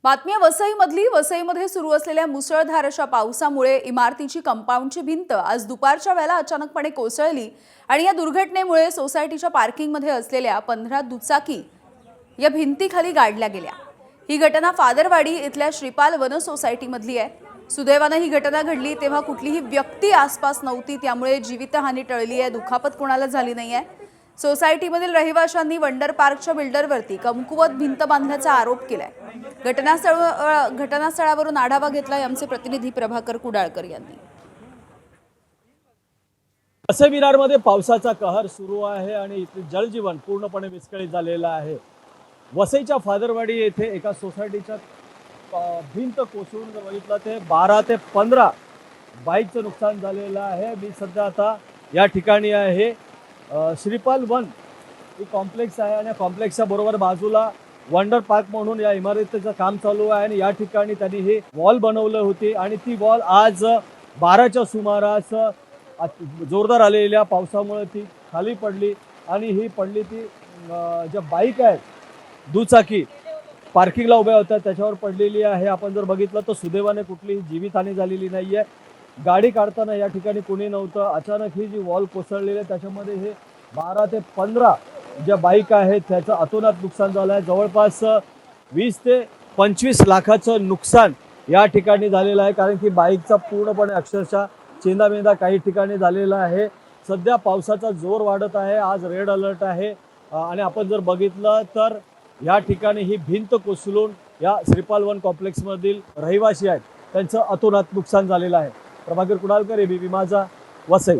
बातमी वसईमधली वसईमध्ये सुरू असलेल्या मुसळधार अशा पावसामुळे इमारतीची कंपाऊंडची भिंत आज दुपारच्या वेळेला अचानकपणे कोसळली आणि या दुर्घटनेमुळे सोसायटीच्या पार्किंगमध्ये असलेल्या 15 दुचाकी या भिंतीखाली गाडल्या गेल्या। ही घटना फादरवाडी इथल्या श्रीपाल वन सोसायटीमधली आहे। सुदैवाने ही घटना घडली तेव्हा कुठलीही व्यक्ती आसपास नव्हती, त्यामुळे जीवितहानी टळली आहे, दुखापत कोणाला झाली नाहीये। सोसायटीमधील रहिवाशांनी वंडर पार्कच्या बिल्डरवरती कमकुवत भिंत बांधल्याचा आरोप केलाय। घटनास्थळावरून आढावा घेतलाय आमचे प्रतिनिधी प्रभाकर कुडाळकर यांनी। वसई विरारमध्ये पावसाचा कहर सुरू आहे आणि इथले जलजीवन पूर्णपणे विस्कळीत झालेलं आहे। वसईच्या फादरवाडी येथे एका सोसायटीच्या भिंत कोसळून जर बघितलं ते 12 ते 15 बाईकचं नुकसान झालेलं आहे। मी सध्या आता या ठिकाणी आहे। श्रीपाल वन ही कॉम्प्लेक्स आहे आणि कॉम्प्लेक्सच्या बरोबर बाजूला वंडर पार्क म्हणून या इमारतीचं काम चालू आहे आणि या ठिकाणी त्यांनी ही वॉल बनवली होती आणि ती वॉल आज 12च्या सुमारास जोरदार आलेल्या पावसामुळे ती खाली पडली आणि ही पडली ती ज्या बाईक आहेत दुचाकी पार्किंगला उभ्या होत्या त्याच्यावर पडलेली आहे। आपण जर बघितलं तर सुदैवाने कुठलीही जीवितहानी झालेली नाहीये। गाडी काढताना या ठिकाणी कोणी नव्हतं। अचानक ही जी वॉल कोसळलेली आहे त्याच्यामध्ये हे 12 ते 15 ज्या बाईक आहेत त्याचं अतोनात नुकसान झालं आहे। जवळपास 20 ते 25 लाखाचं नुकसान या ठिकाणी झालेलं आहे, कारण की बाईकचा पूर्णपणे अक्षरशः चेंदामेंदा काही ठिकाणी झालेला आहे। सध्या पावसाचा जोर वाढत आहे, आज रेड अलर्ट आहे आणि आपण जर बघितलं तर या ठिकाणी ही भिंत कोसळून या श्रीपाल वन कॉम्प्लेक्समधील रहिवासी आहेत त्यांचं अतोनात नुकसान झालेलं आहे। प्रभाकर कुडाळकर, एबीपी माझा, वसई।